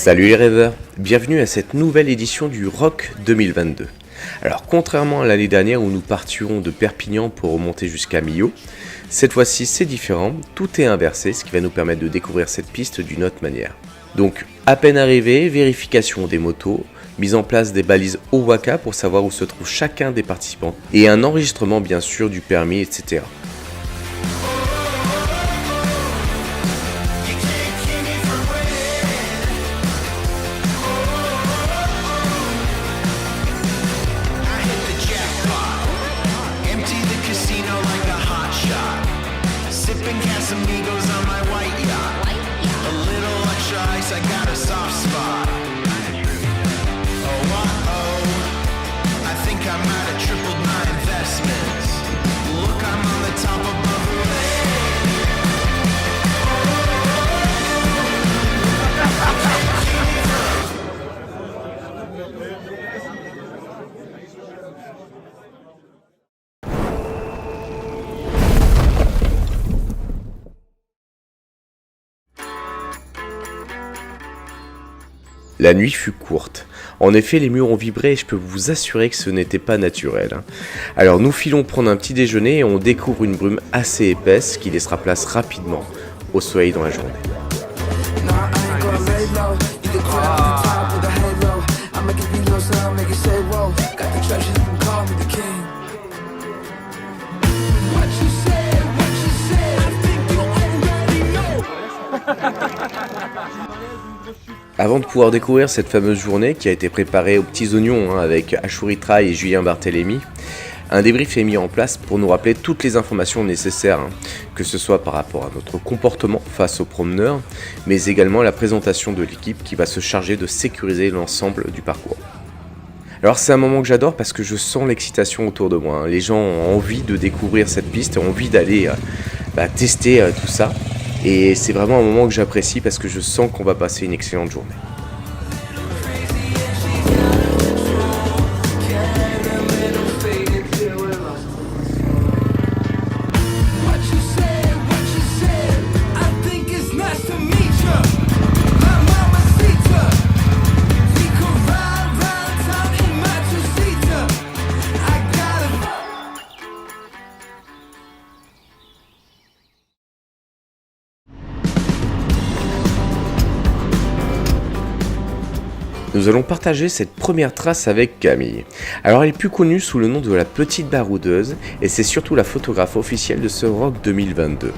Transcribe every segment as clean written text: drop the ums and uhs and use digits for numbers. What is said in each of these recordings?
Salut les rêveurs, bienvenue à cette nouvelle édition du Rock 2022. Alors contrairement à l'année dernière où nous partions de Perpignan pour remonter jusqu'à Millau, cette fois-ci c'est différent, tout est inversé, ce qui va nous permettre de découvrir cette piste d'une autre manière. Donc à peine arrivé, vérification des motos, mise en place des balises OWAKA pour savoir où se trouve chacun des participants, et un enregistrement bien sûr du permis, etc. La nuit fut courte. En effet, les murs ont vibré et je peux vous assurer que ce n'était pas naturel. Alors nous filons prendre un petit déjeuner et on découvre une brume assez épaisse qui laissera place rapidement au soleil dans la journée. Avant de pouvoir découvrir cette fameuse journée qui a été préparée aux petits oignons avec Ashuri Trail et Julien Barthélémy, un débrief est mis en place pour nous rappeler toutes les informations nécessaires, que ce soit par rapport à notre comportement face aux promeneurs, mais également la présentation de l'équipe qui va se charger de sécuriser l'ensemble du parcours. Alors c'est un moment que j'adore parce que je sens l'excitation autour de moi. Les gens ont envie de découvrir cette piste, ont envie d'aller tester tout ça. Et c'est vraiment un moment que j'apprécie parce que je sens qu'on va passer une excellente journée. Nous allons partager cette première trace avec Camille. Alors elle est plus connue sous le nom de la Petite Baroudeuse et c'est surtout la photographe officielle de ce Rock 2022.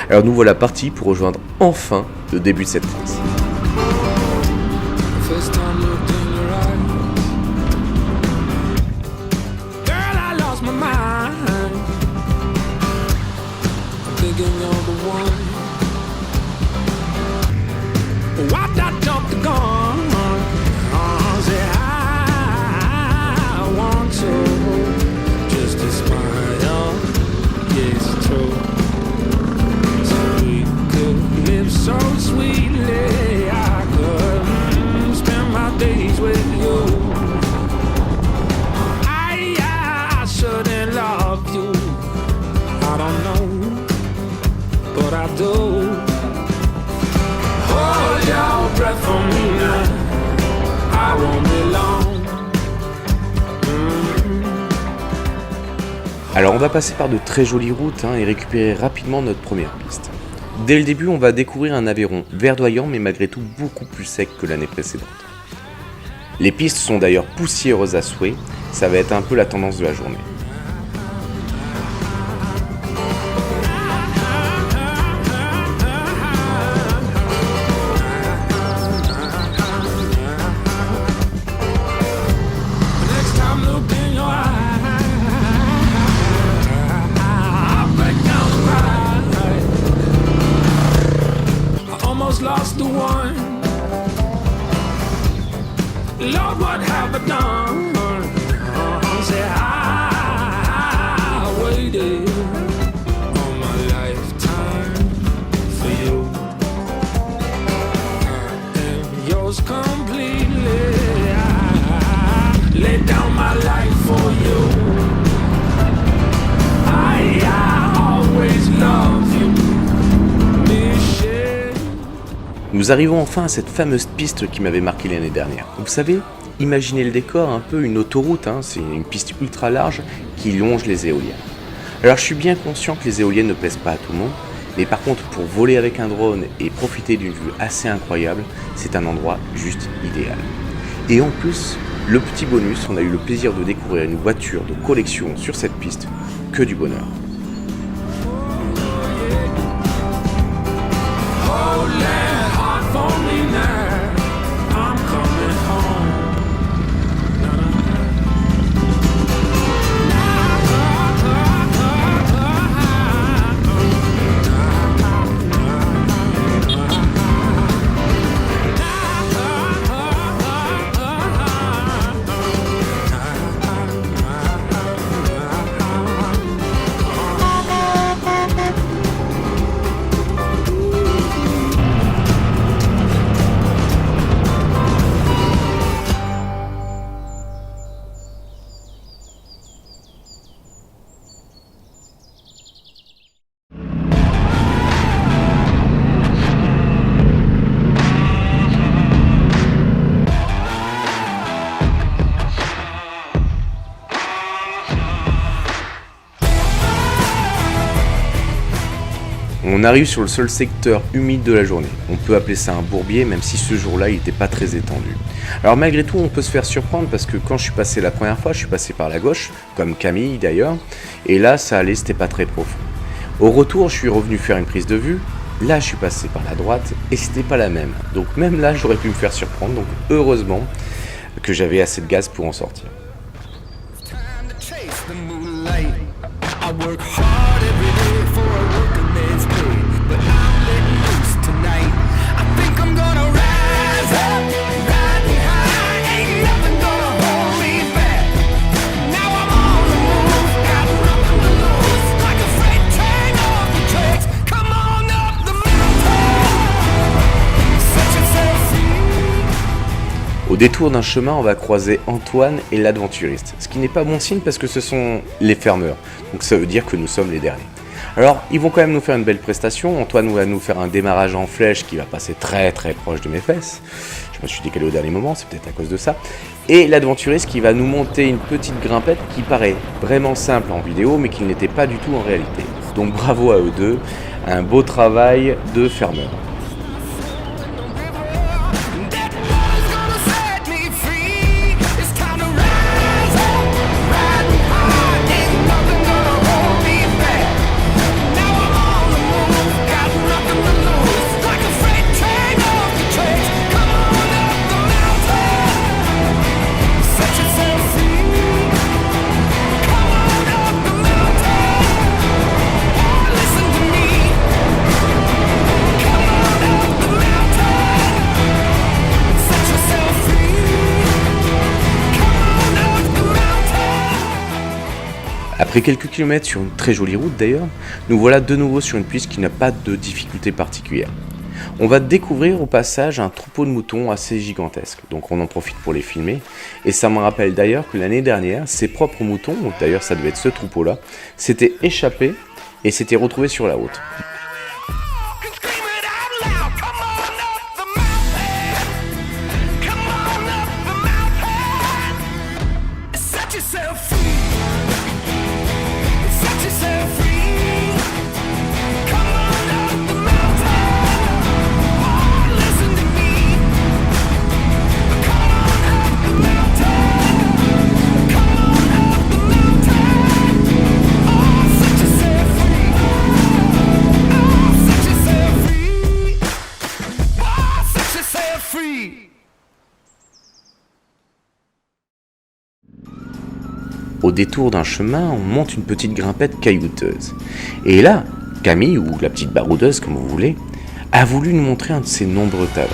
Alors nous voilà partis pour rejoindre enfin le début de cette trace. Alors on va passer par de très jolies routes et récupérer rapidement notre première piste. Dès le début on va découvrir un Aveyron verdoyant mais malgré tout beaucoup plus sec que l'année précédente. Les pistes sont d'ailleurs poussiéreuses à souhait, ça va être un peu la tendance de la journée. Lost the one. Lord, what have I done? Say I waited. Nous arrivons enfin à cette fameuse piste qui m'avait marqué l'année dernière. Vous savez, imaginez le décor, un peu une autoroute, c'est une piste ultra large qui longe les éoliennes. Alors je suis bien conscient que les éoliennes ne plaisent pas à tout le monde, mais par contre pour voler avec un drone et profiter d'une vue assez incroyable, c'est un endroit juste idéal. Et en plus, le petit bonus, on a eu le plaisir de découvrir une voiture de collection sur cette piste, que du bonheur. Hold that heart for me now. I'm coming home. On arrive sur le seul secteur humide de la journée. On peut appeler ça un bourbier, même si ce jour-là, il n'était pas très étendu. Alors malgré tout, on peut se faire surprendre parce que quand je suis passé la première fois, je suis passé par la gauche, comme Camille d'ailleurs, et là, ça allait, c'était pas très profond. Au retour, je suis revenu faire une prise de vue. Là, je suis passé par la droite et c'était pas la même. Donc même là, j'aurais pu me faire surprendre. Donc heureusement que j'avais assez de gaz pour en sortir. I work hard every day for a working man's pay, but I'm letting loose tonight. I think I'm gonna rise up, riding high, ain't nothing gonna hold me back. Now I'm on the move, got nothing to lose, like a freight train off the tracks. Come on up the mountain, set yourself free. Au détour d'un chemin, on va croiser Antoine et l'aventuriste, ce qui n'est pas bon signe parce que ce sont les fermeurs, donc ça veut dire que nous sommes les derniers. Alors, ils vont quand même nous faire une belle prestation. Antoine va nous faire un démarrage en flèche qui va passer très très proche de mes fesses. Je me suis décalé au dernier moment, c'est peut-être à cause de ça. Et l'aventuriste qui va nous monter une petite grimpette qui paraît vraiment simple en vidéo, mais qui ne l'était pas du tout en réalité. Donc bravo à eux deux, un beau travail de fermeur. Après quelques kilomètres sur une très jolie route d'ailleurs, nous voilà de nouveau sur une piste qui n'a pas de difficulté particulière. On va découvrir au passage un troupeau de moutons assez gigantesque, donc on en profite pour les filmer. Et ça me rappelle d'ailleurs que l'année dernière, ces propres moutons, donc d'ailleurs ça devait être ce troupeau-là, s'étaient échappés et s'étaient retrouvés sur la route. Au détour d'un chemin, on monte une petite grimpette caillouteuse. Et là, Camille, ou la petite baroudeuse comme vous voulez, a voulu nous montrer un de ses nombreux talents.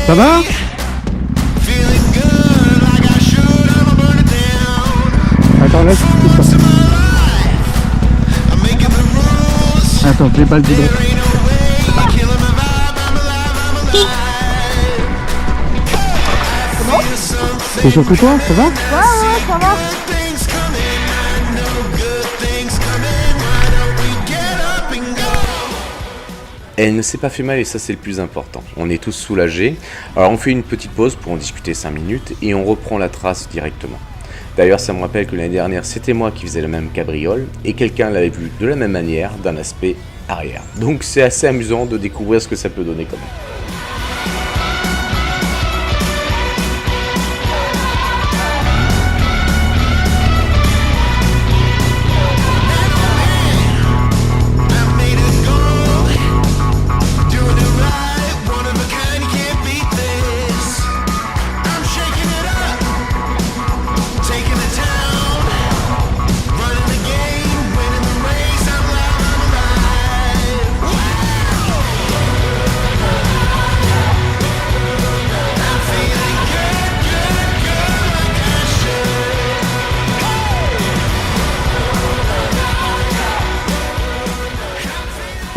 Ça va? Attends, laisse tout ça. Attends, j'ai pas le bidon. C'est surtout toi, ça va? Ouais, ça va. Things coming, I know good things coming. Why don't we get up and go? Elle ne s'est pas fait mal et ça c'est le plus important. On est tous soulagés. Alors on fait une petite pause pour en discuter 5 minutes et on reprend la trace directement. D'ailleurs ça me rappelle que l'année dernière c'était moi qui faisais la même cabriole et quelqu'un l'avait vu de la même manière d'un aspect arrière. Donc c'est assez amusant de découvrir ce que ça peut donner quand même.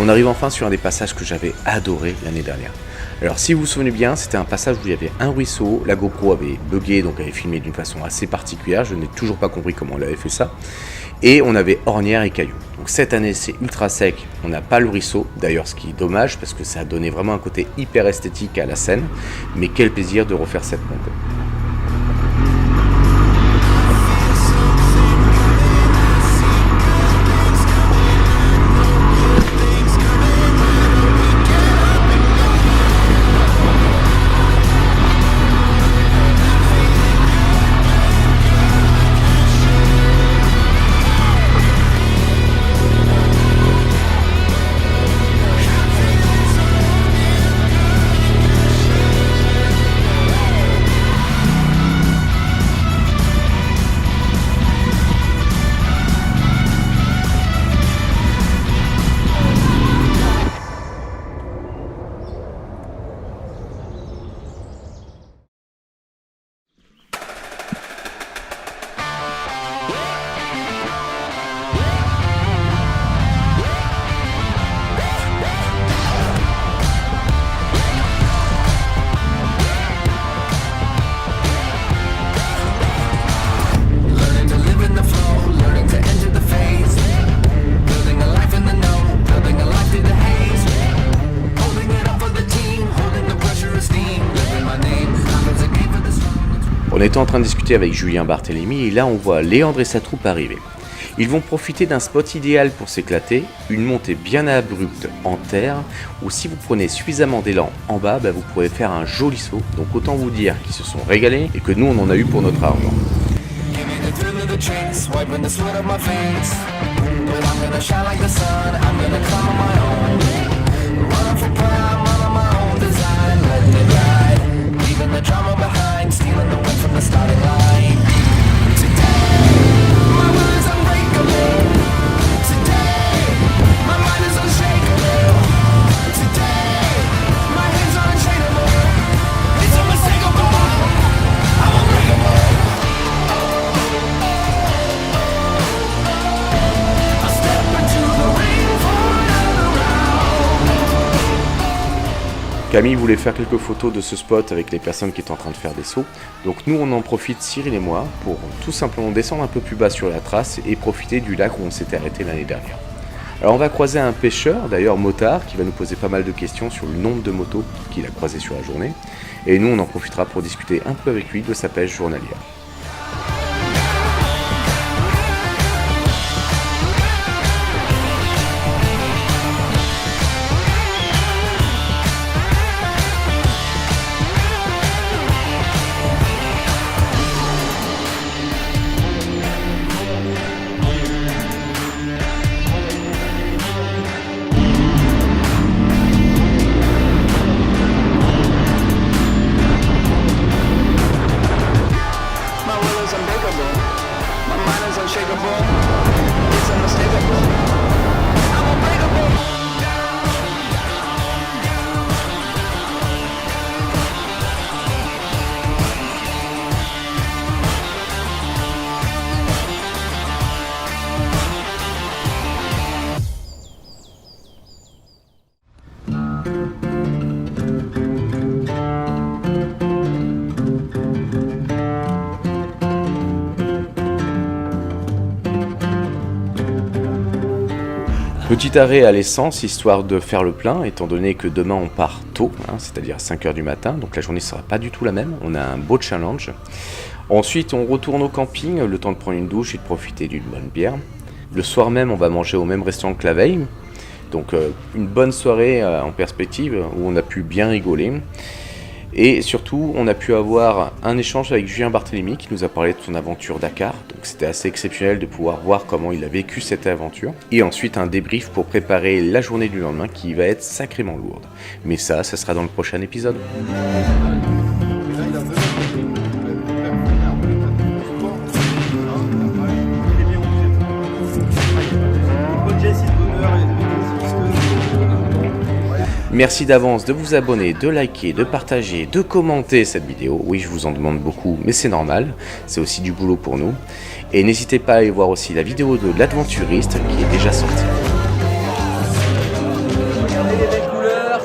On arrive enfin sur un des passages que j'avais adoré l'année dernière. Alors si vous vous souvenez bien, c'était un passage où il y avait un ruisseau, la GoPro avait bugué, donc avait filmé d'une façon assez particulière, je n'ai toujours pas compris comment on avait fait ça, et on avait ornières et cailloux. Donc cette année c'est ultra sec, on n'a pas le ruisseau, d'ailleurs ce qui est dommage parce que ça a donné vraiment un côté hyper esthétique à la scène, mais quel plaisir de refaire cette montée. On était en train de discuter avec Julien Barthélémy et là on voit Léandre et sa troupe arriver. Ils vont profiter d'un spot idéal pour s'éclater, une montée bien abrupte en terre, où si vous prenez suffisamment d'élan en bas, vous pourrez faire un joli saut. Donc autant vous dire qu'ils se sont régalés et que nous on en a eu pour notre argent. Give me the thrill of the chase, wiping the sweat off my face. But I'm gonna shine like the sun, I'm gonna come on my own. Run for prime, run on my own design, letting it ride. Leaving the drama behind, stealing the win from the starting line. Today, my mind's unbreakable. Today, my mind is unshakable. Today, my hands are unchainable. It's unmistakable. I'm unbreakable. Camille voulait faire quelques photos de ce spot avec les personnes qui étaient en train de faire des sauts. Donc nous on en profite, Cyril et moi, pour tout simplement descendre un peu plus bas sur la trace et profiter du lac où on s'était arrêté l'année dernière. Alors on va croiser un pêcheur, d'ailleurs motard, qui va nous poser pas mal de questions sur le nombre de motos qu'il a croisées sur la journée. Et nous on en profitera pour discuter un peu avec lui de sa pêche journalière. Petit arrêt à l'essence, histoire de faire le plein, étant donné que demain on part tôt, c'est-à-dire à 5h du matin, donc la journée ne sera pas du tout la même, on a un beau challenge. Ensuite on retourne au camping, le temps de prendre une douche et de profiter d'une bonne bière. Le soir même on va manger au même restaurant que la veille, donc une bonne soirée en perspective où on a pu bien rigoler. Et surtout, on a pu avoir un échange avec Julien Barthélémy qui nous a parlé de son aventure Dakar. Donc c'était assez exceptionnel de pouvoir voir comment il a vécu cette aventure. Et ensuite un débrief pour préparer la journée du lendemain qui va être sacrément lourde. Mais ça sera dans le prochain épisode. Merci d'avance de vous abonner, de liker, de partager, de commenter cette vidéo. Oui, je vous en demande beaucoup, mais c'est normal. C'est aussi du boulot pour nous. Et n'hésitez pas à aller voir aussi la vidéo de l'Adventuriste qui est déjà sortie. Regardez les belles couleurs.